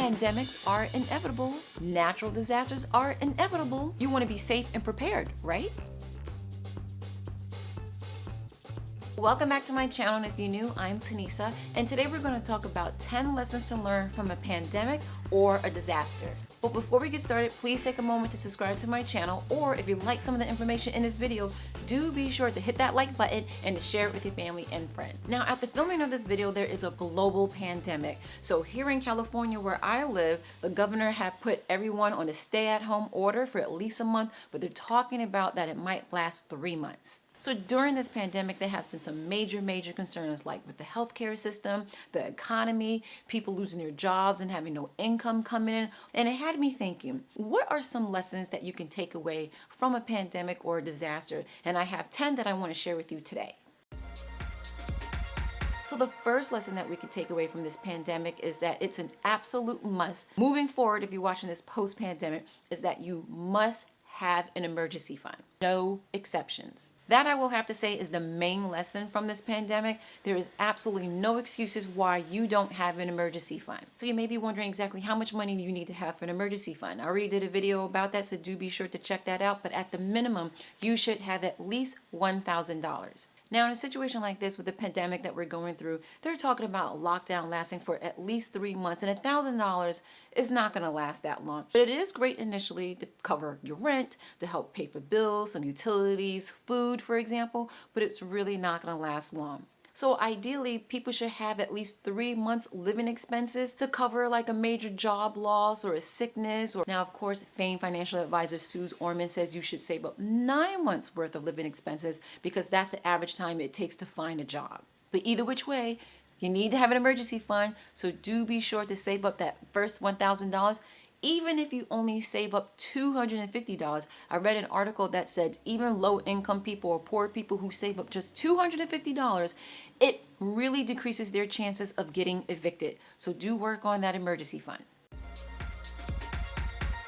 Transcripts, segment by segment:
Pandemics are inevitable. Natural disasters are inevitable. You want to be safe and prepared, right? Welcome back to my channel, and if you're new, I'm Tanisa, and today we're going to talk about 10 lessons to learn from a pandemic or a disaster. But before we get started, please take a moment to subscribe to my channel, or if you like some of the information in this video, do be sure to hit that like button and to share it with your family and friends. Now, at the filming of this video, there is a global pandemic. So here in California, where I live, the governor had put everyone on a stay-at-home order for at least a month, but they're talking about that it might last 3 months. So during this pandemic, there has been some major concerns, like with the healthcare system, the economy, people losing their jobs and having no income coming in. And it had me thinking, what are some lessons that you can take away from a pandemic or a disaster? And I have 10 that I want to share with you today. So the first lesson that we can take away from this pandemic is that it's an absolute must. Moving forward, if you're watching this post-pandemic, is that you must have an emergency fund. No exceptions. That, I will have to say, is the main lesson from this pandemic. There is absolutely no excuses why you don't have an emergency fund. So you may be wondering exactly how much money you need to have for an emergency fund. I already did a video about that, so do be sure to check that out. But at the minimum, you should have at least $1,000. Now, in a situation like this with the pandemic that we're going through, they're talking about lockdown lasting for at least 3 months, and $1,000 is not going to last that long. But it is great initially to cover your rent, to help pay for bills, some utilities, food, for example, but it's really not going to last long. So ideally, people should have at least 3 months living expenses to cover like a major job loss or a sickness. Or now, of course, famed financial advisor Suze Orman says you should save up 9 months worth of living expenses because that's the average time it takes to find a job. But either which way, you need to have an emergency fund. So do be sure to save up that first $1,000. Even if you only save up $250, I read an article that said even low-income people or poor people who save up just $250, it really decreases their chances of getting evicted. So do work on that emergency fund.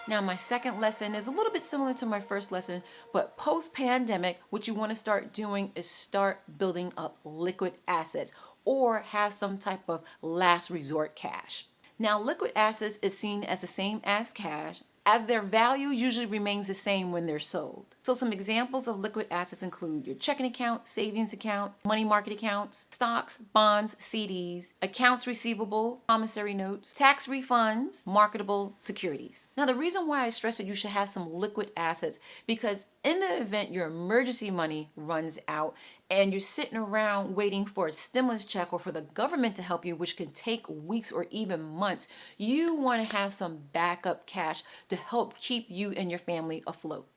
Now, my second lesson is a little bit similar to my first lesson, but post-pandemic, what you want to start doing is start building up liquid assets or have some type of last resort cash. Now, liquid assets is seen as the same as cash, as their value usually remains the same when they're sold. So some examples of liquid assets include your checking account, savings account, money market accounts, stocks, bonds, CDs, accounts receivable, promissory notes, tax refunds, marketable securities. Now, the reason why I stress that you should have some liquid assets, because in the event your emergency money runs out and you're sitting around waiting for a stimulus check or for the government to help you, which can take weeks or even months, you want to have some backup cash to help keep you and your family afloat.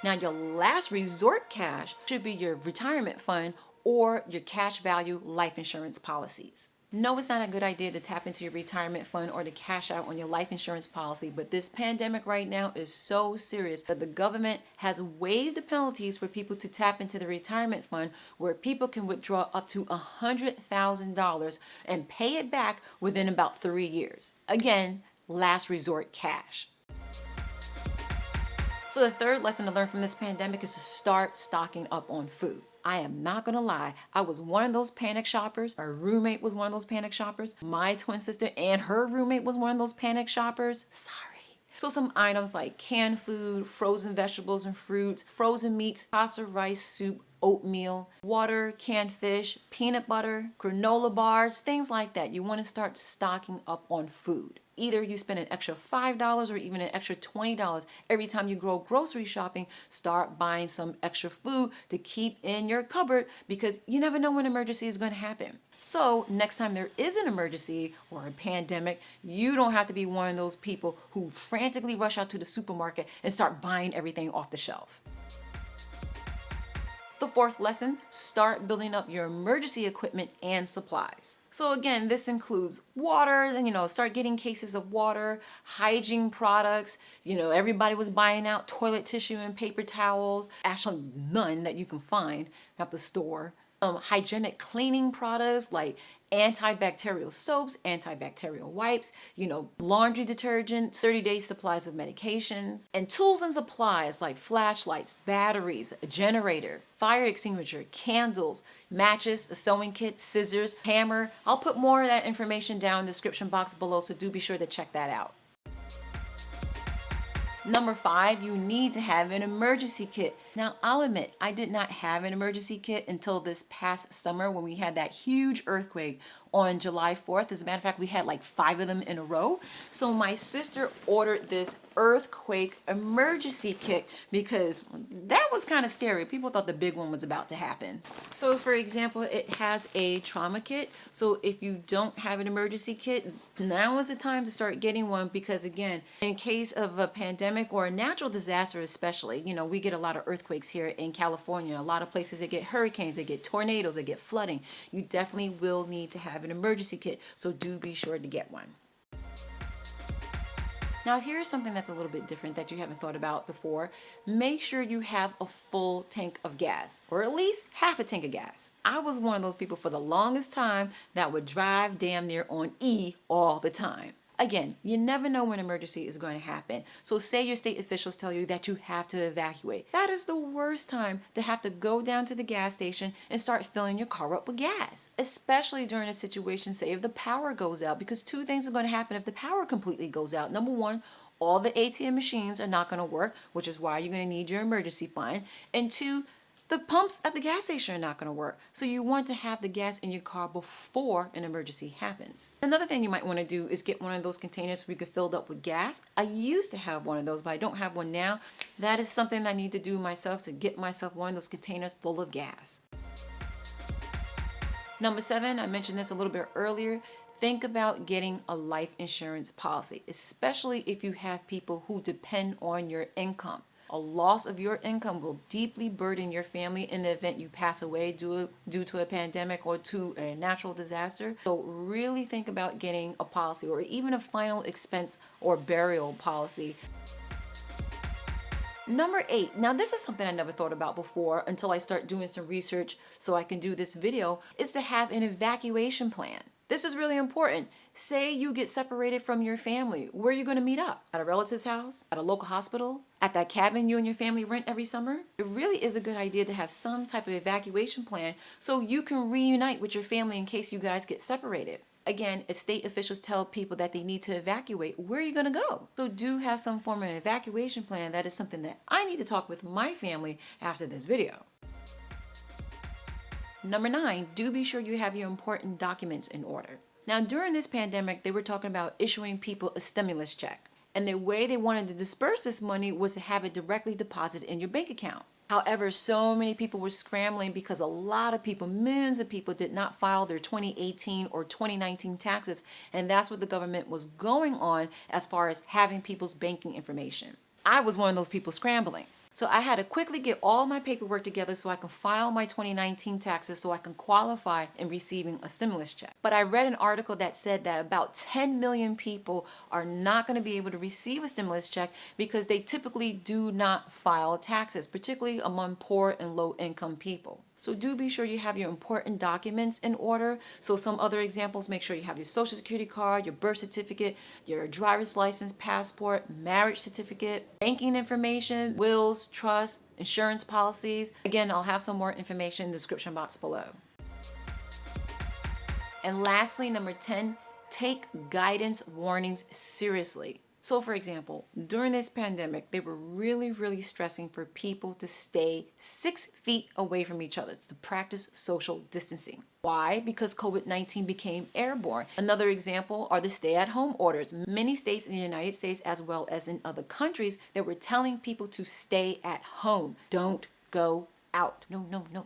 Now, your last resort cash should be your retirement fund or your cash value life insurance policies. No, it's not a good idea to tap into your retirement fund or to cash out on your life insurance policy, but this pandemic right now is so serious that the government has waived the penalties for people to tap into the retirement fund, where people can withdraw up to $100,000 and pay it back within about 3 years. Again, last resort cash. So the third lesson to learn from this pandemic is to start stocking up on food. I am not gonna lie, I was one of those panic shoppers. Our roommate was one of those panic shoppers. My twin sister and her roommate was one of those panic shoppers. Sorry. So some items like canned food, frozen vegetables and fruits, frozen meats, pasta, rice, soup, oatmeal, water, canned fish, peanut butter, granola bars, things like that. You want to start stocking up on food. Either you spend an extra $5 or even an extra $20 every time you go grocery shopping. Start buying some extra food to keep in your cupboard, because you never know when an emergency is going to happen. So next time there is an emergency or a pandemic, you don't have to be one of those people who frantically rush out to the supermarket and start buying everything off the shelf. The fourth lesson, start building up your emergency equipment and supplies. So again, this includes water, and start getting cases of water, hygiene products. Everybody was buying out toilet tissue and paper towels. Actually, none that you can find at the store. hygienic cleaning products like antibacterial soaps, antibacterial wipes, laundry detergent, 30-day supplies of medications, and tools and supplies like flashlights, batteries, a generator, fire extinguisher, candles, matches, a sewing kit, scissors, hammer. I'll put more of that information down in the description box below, so do be sure to check that out. Number 5, you need to have an emergency kit. Now, I'll admit, I did not have an emergency kit until this past summer when we had that huge earthquake on July 4th. As a matter of fact, we had like 5 of them in a row. So my sister ordered this earthquake emergency kit because that was kind of scary. People thought the big one was about to happen. So for example, it has a trauma kit. So if you don't have an emergency kit, now is the time to start getting one, because again, in case of a pandemic or a natural disaster especially, we get a lot of earthquakes here in California, a lot of places that get hurricanes, they get tornadoes, they get flooding. You definitely will need to have an emergency kit, so do be sure to get one. Now here's something that's a little bit different that you haven't thought about before. Make sure you have a full tank of gas, or at least half a tank of gas. I was one of those people for the longest time that would drive damn near on E all the time. Again, you never know when an emergency is going to happen. So say your state officials tell you that you have to evacuate. That is the worst time to have to go down to the gas station and start filling your car up with gas, especially during a situation, say if the power goes out, because 2 things are going to happen if the power completely goes out. Number 1, all the ATM machines are not going to work, which is why you're going to need your emergency fund. And 2, the pumps at the gas station are not going to work. So you want to have the gas in your car before an emergency happens. Another thing you might want to do is get one of those containers we could fill up with gas. I used to have one of those, but I don't have one now. That is something I need to do myself, to get myself one of those containers full of gas. Number 7, I mentioned this a little bit earlier. Think about getting a life insurance policy, especially if you have people who depend on your income. A loss of your income will deeply burden your family in the event you pass away due to a pandemic or to a natural disaster. So really think about getting a policy, or even a final expense or burial policy. Number 8, now this is something I never thought about before until I start doing some research so I can do this video, is to have an evacuation plan. This is really important. Say you get separated from your family. Where are you going to meet up? At a relative's house? At a local hospital? At that cabin you and your family rent every summer? It really is a good idea to have some type of evacuation plan so you can reunite with your family in case you guys get separated. Again, if state officials tell people that they need to evacuate, where are you going to go? So do have some form of evacuation plan. That is something that I need to talk with my family after this video. Number 9, do be sure you have your important documents in order. Now, during this pandemic, they were talking about issuing people a stimulus check. And the way they wanted to disperse this money was to have it directly deposited in your bank account. However, so many people were scrambling because a lot of people, millions of people, did not file their 2018 or 2019 taxes. And that's what the government was going on as far as having people's banking information. I was one of those people scrambling. So I had to quickly get all my paperwork together so I can file my 2019 taxes so I can qualify in receiving a stimulus check. But I read an article that said that about 10 million people are not going to be able to receive a stimulus check because they typically do not file taxes, particularly among poor and low income people. So do be sure you have your important documents in order. So some other examples, make sure you have your social security card, your birth certificate, your driver's license, passport, marriage certificate, banking information, wills, trusts, insurance policies. Again, I'll have some more information in the description box below. And lastly, number 10, take guidance warnings seriously. So for example, during this pandemic, they were really stressing for people to stay 6 feet away from each other to practice social distancing. Why? Because COVID-19 became airborne. Another example are the stay-at-home orders. Many states in the United States, as well as in other countries, that were telling people to stay at home. Don't go out. No.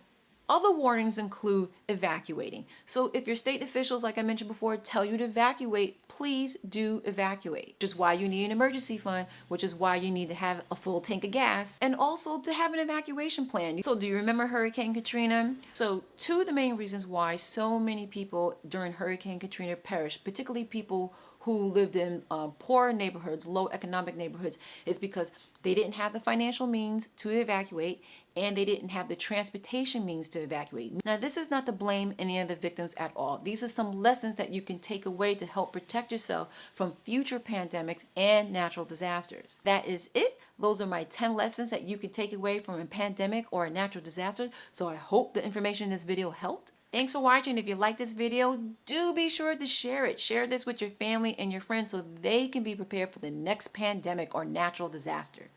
Other warnings include evacuating. So if your state officials, like I mentioned before, tell you to evacuate, please do evacuate. Which is why you need an emergency fund, which is why you need to have a full tank of gas, and also to have an evacuation plan. So do you remember Hurricane Katrina? So 2 of the main reasons why so many people during Hurricane Katrina perished, particularly people who lived in poor neighborhoods, low economic neighborhoods, is because They didn't have the financial means to evacuate, and they didn't have the transportation means to evacuate. Now, this is not to blame any of the victims at all. These are some lessons that you can take away to help protect yourself from future pandemics and natural disasters. That is it. Those are my 10 lessons that you can take away from a pandemic or a natural disaster. So I hope the information in this video helped. Thanks for watching. If you like this video, do be sure to share it. Share this with your family and your friends so they can be prepared for the next pandemic or natural disaster.